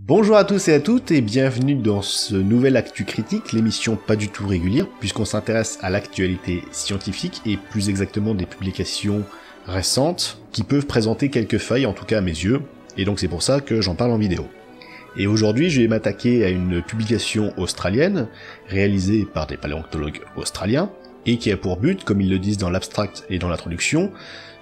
Bonjour à tous et à toutes et bienvenue dans ce nouvel Actu Critique, l'émission pas du tout régulière puisqu'on s'intéresse à l'actualité scientifique et plus exactement des publications récentes qui peuvent présenter quelques failles, en tout cas à mes yeux, et donc c'est pour ça que j'en parle en vidéo. Et aujourd'hui je vais m'attaquer à une publication australienne réalisée par des paléontologues australiens et qui a pour but, comme ils le disent dans l'abstract et dans l'introduction,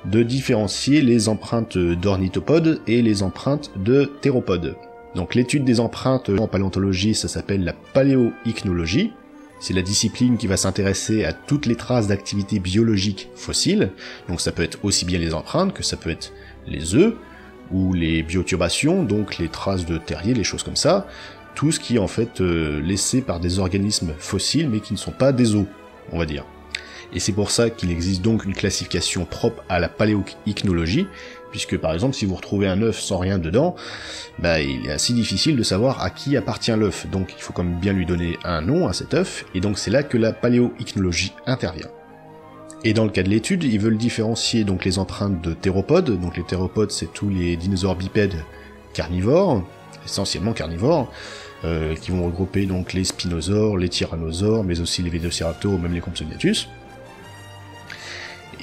de différencier les empreintes d'ornithopodes et les empreintes de théropodes. Donc l'étude des empreintes en paléontologie, ça s'appelle la paléoichnologie. C'est la discipline qui va s'intéresser à toutes les traces d'activité biologique fossiles. Donc ça peut être aussi bien les empreintes que ça peut être les œufs ou les bioturbations, donc les traces de terriers, les choses comme ça. Tout ce qui est en fait laissé par des organismes fossiles mais qui ne sont pas des os, on va dire. Et c'est pour ça qu'il existe donc une classification propre à la paléoichnologie, puisque par exemple si vous retrouvez un œuf sans rien dedans, il est assez difficile de savoir à qui appartient l'œuf, donc il faut quand même bien lui donner un nom à cet œuf, et donc c'est là que la paléoichnologie intervient. Et dans le cas de l'étude, ils veulent différencier donc les empreintes de théropodes, donc les théropodes c'est tous les dinosaures bipèdes carnivores, essentiellement carnivores, qui vont regrouper donc les spinosaures, les tyrannosaures, mais aussi les vélociraptors ou même les compsognathus.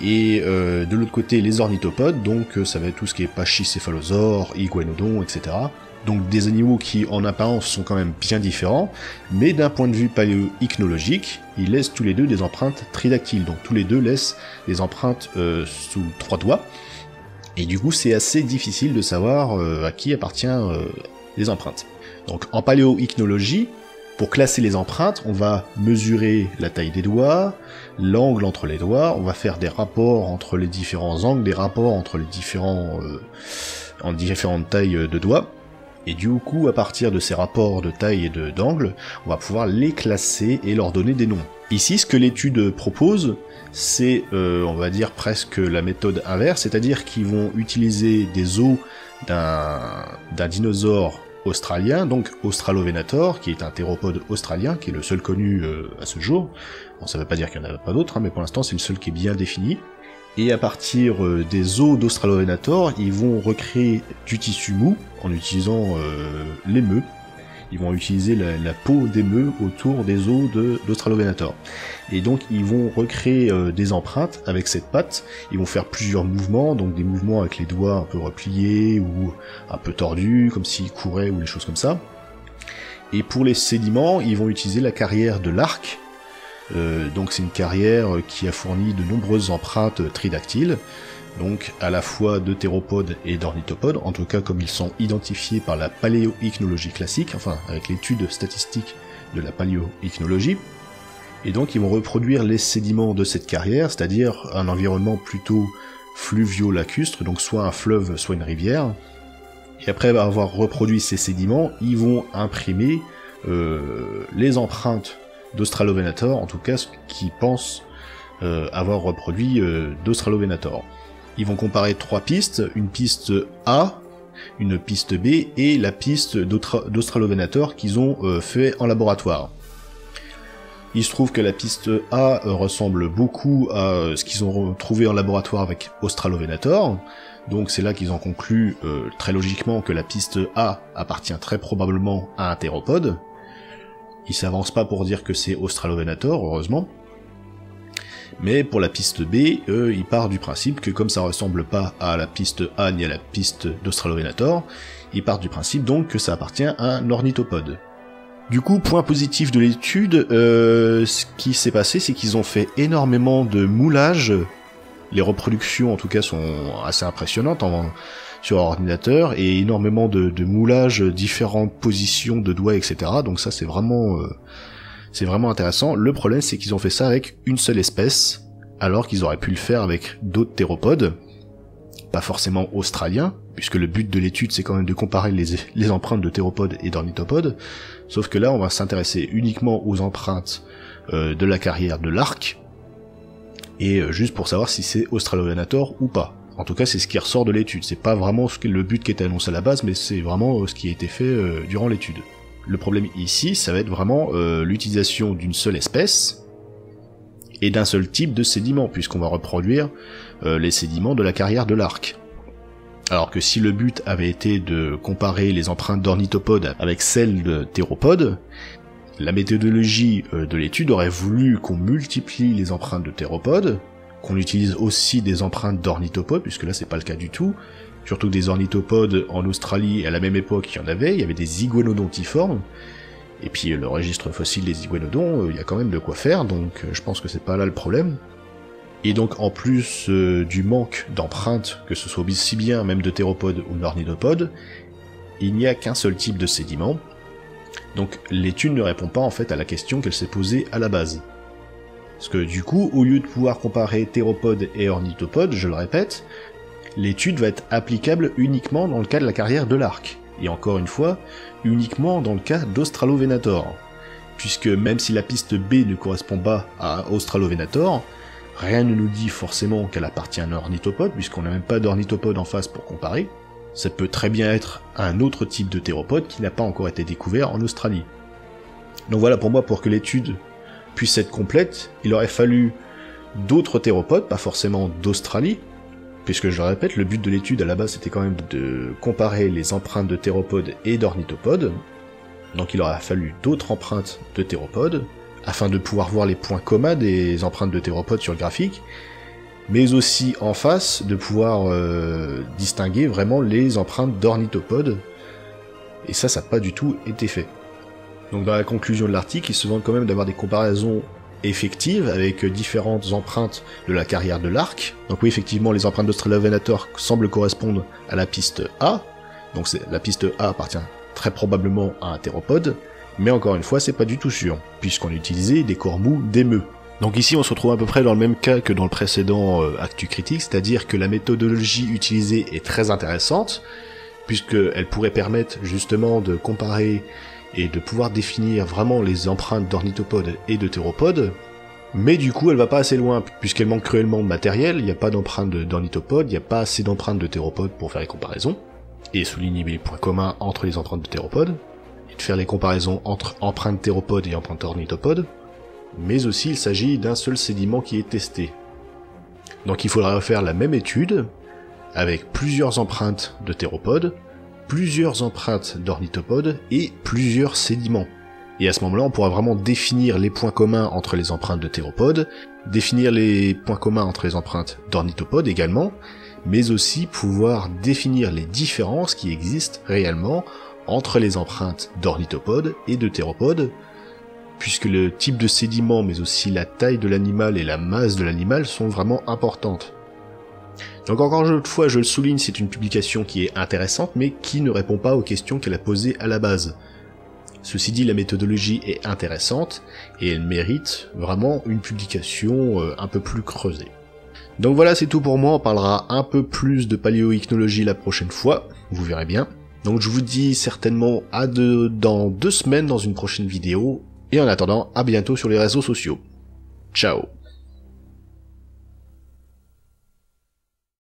Et de l'autre côté les ornithopodes, donc ça va être tout ce qui est pachycéphalosaures, iguanodons, etc. Donc des animaux qui en apparence sont quand même bien différents, mais d'un point de vue paléoichnologique, ils laissent tous les deux des empreintes tridactyles, donc tous les deux laissent des empreintes sous 3 doigts, et du coup c'est assez difficile de savoir à qui appartient les empreintes. Donc en paléoichnologie, pour classer les empreintes, on va mesurer la taille des doigts, l'angle entre les doigts, on va faire des rapports entre les différents angles, des rapports entre les différentes tailles de doigts, et du coup, à partir de ces rapports de taille et d'angle, on va pouvoir les classer et leur donner des noms. Ici, ce que l'étude propose, c'est, on va dire, presque la méthode inverse, c'est-à-dire qu'ils vont utiliser des os d'un dinosaure australien, donc Australovenator, qui est un théropode australien, qui est le seul connu à ce jour. Bon, ça veut pas dire qu'il n'y en a pas d'autres, mais pour l'instant c'est le seul qui est bien défini. Et à partir des os d'Australovenator, ils vont recréer du tissu mou, en utilisant l'émeu. Ils vont utiliser la peau d'émeu autour des os d'Australovenator. Et donc ils vont recréer des empreintes avec cette patte, ils vont faire plusieurs mouvements, donc des mouvements avec les doigts un peu repliés ou un peu tordus, comme s'ils couraient ou des choses comme ça. Et pour les sédiments, ils vont utiliser la carrière de l'arc, donc c'est une carrière qui a fourni de nombreuses empreintes tridactyles, donc à la fois de théropodes et d'ornithopodes, en tout cas comme ils sont identifiés par la paléoichnologie classique, enfin avec l'étude statistique de la paléoichnologie. Et donc ils vont reproduire les sédiments de cette carrière, c'est-à-dire un environnement plutôt fluvio-lacustre, donc soit un fleuve, soit une rivière. Et après avoir reproduit ces sédiments, ils vont imprimer les empreintes d'Australovenator, en tout cas ce qu'ils pensent avoir reproduit d'Australovenator. Ils vont comparer 3 pistes, une piste A, une piste B et la piste d'Australovenator qu'ils ont fait en laboratoire. Il se trouve que la piste A ressemble beaucoup à ce qu'ils ont trouvé en laboratoire avec Australovenator, donc c'est là qu'ils ont conclu très logiquement que la piste A appartient très probablement à un théropode. Ils s'avancent pas pour dire que c'est Australovenator, heureusement. Mais pour la piste B, ils partent du principe que comme ça ressemble pas à la piste A ni à la piste d'Australovenator, ils partent du principe donc que ça appartient à un ornithopode. Du coup, point positif de l'étude, ce qui s'est passé, c'est qu'ils ont fait énormément de moulages. Les reproductions, en tout cas, sont assez impressionnantes sur ordinateur, et énormément de moulages, différentes positions de doigts, etc. Donc ça, c'est vraiment intéressant. Le problème, c'est qu'ils ont fait ça avec une seule espèce, alors qu'ils auraient pu le faire avec d'autres théropodes, pas forcément australiens, puisque le but de l'étude, c'est quand même de comparer les empreintes de théropodes et d'ornithopodes, sauf que là, on va s'intéresser uniquement aux empreintes de la carrière de l'arc, et juste pour savoir si c'est Australovenator ou pas. En tout cas, c'est ce qui ressort de l'étude. C'est pas vraiment le but qui était annoncé à la base, mais c'est vraiment ce qui a été fait durant l'étude. Le problème ici, ça va être vraiment l'utilisation d'une seule espèce et d'un seul type de sédiment, puisqu'on va reproduire les sédiments de la carrière de l'arc. Alors que si le but avait été de comparer les empreintes d'ornithopodes avec celles de théropodes, la méthodologie de l'étude aurait voulu qu'on multiplie les empreintes de théropodes, qu'on utilise aussi des empreintes d'ornithopodes, puisque là c'est pas le cas du tout, surtout que des ornithopodes en Australie à la même époque il y avait des iguanodontiformes, et puis le registre fossile des iguanodons, il y a quand même de quoi faire, donc je pense que c'est pas là le problème. Et donc en plus du manque d'empreintes, que ce soit aussi bien même de théropodes ou d'ornithopodes, il n'y a qu'un seul type de sédiment, donc l'étude ne répond pas en fait à la question qu'elle s'est posée à la base. Parce que du coup, au lieu de pouvoir comparer théropodes et ornithopodes, je le répète, l'étude va être applicable uniquement dans le cas de la carrière de l'arc, et encore une fois, uniquement dans le cas d'Australovenator, puisque même si la piste B ne correspond pas à Australovenator, rien ne nous dit forcément qu'elle appartient à un ornithopode, puisqu'on n'a même pas d'ornithopode en face pour comparer. Ça peut très bien être un autre type de théropode qui n'a pas encore été découvert en Australie. Donc voilà, pour moi, pour que l'étude puisse être complète, il aurait fallu d'autres théropodes, pas forcément d'Australie, puisque je le répète, le but de l'étude à la base c'était quand même de comparer les empreintes de théropodes et d'ornithopodes, donc il aurait fallu d'autres empreintes de théropodes, afin de pouvoir voir les points communs des empreintes de théropodes sur le graphique, mais aussi en face de pouvoir distinguer vraiment les empreintes d'ornithopodes, et ça n'a pas du tout été fait. Donc dans la conclusion de l'article, il se demande quand même d'avoir des comparaisons effectives avec différentes empreintes de la carrière de l'arc. Donc oui, effectivement, les empreintes d'Australovenator semblent correspondre à la piste A, donc la piste A appartient très probablement à un théropode, mais encore une fois, c'est pas du tout sûr, puisqu'on a utilisé des corps mous d'émeux. Donc ici, on se retrouve à peu près dans le même cas que dans le précédent Actu Critique, c'est-à-dire que la méthodologie utilisée est très intéressante, puisqu'elle pourrait permettre justement de comparer et de pouvoir définir vraiment les empreintes d'ornithopodes et de théropodes, mais du coup elle va pas assez loin, puisqu'elle manque cruellement de matériel, il n'y a pas d'empreintes d'ornithopodes, il n'y a pas assez d'empreintes de théropodes pour faire les comparaisons, et souligner les points communs entre les empreintes de théropodes, et de faire les comparaisons entre empreintes théropodes et empreintes ornithopodes, mais aussi il s'agit d'un seul sédiment qui est testé. Donc il faudra refaire la même étude, avec plusieurs empreintes de théropodes, plusieurs empreintes d'ornithopodes et plusieurs sédiments. Et à ce moment-là, on pourra vraiment définir les points communs entre les empreintes de théropodes, définir les points communs entre les empreintes d'ornithopodes également, mais aussi pouvoir définir les différences qui existent réellement entre les empreintes d'ornithopodes et de théropodes, puisque le type de sédiment, mais aussi la taille de l'animal et la masse de l'animal sont vraiment importantes. Donc encore une fois, je le souligne, c'est une publication qui est intéressante, mais qui ne répond pas aux questions qu'elle a posées à la base. Ceci dit, la méthodologie est intéressante, et elle mérite vraiment une publication un peu plus creusée. Donc voilà, c'est tout pour moi, on parlera un peu plus de paléoichnologie la prochaine fois, vous verrez bien. Donc je vous dis certainement dans 2 semaines dans une prochaine vidéo, et en attendant, à bientôt sur les réseaux sociaux. Ciao.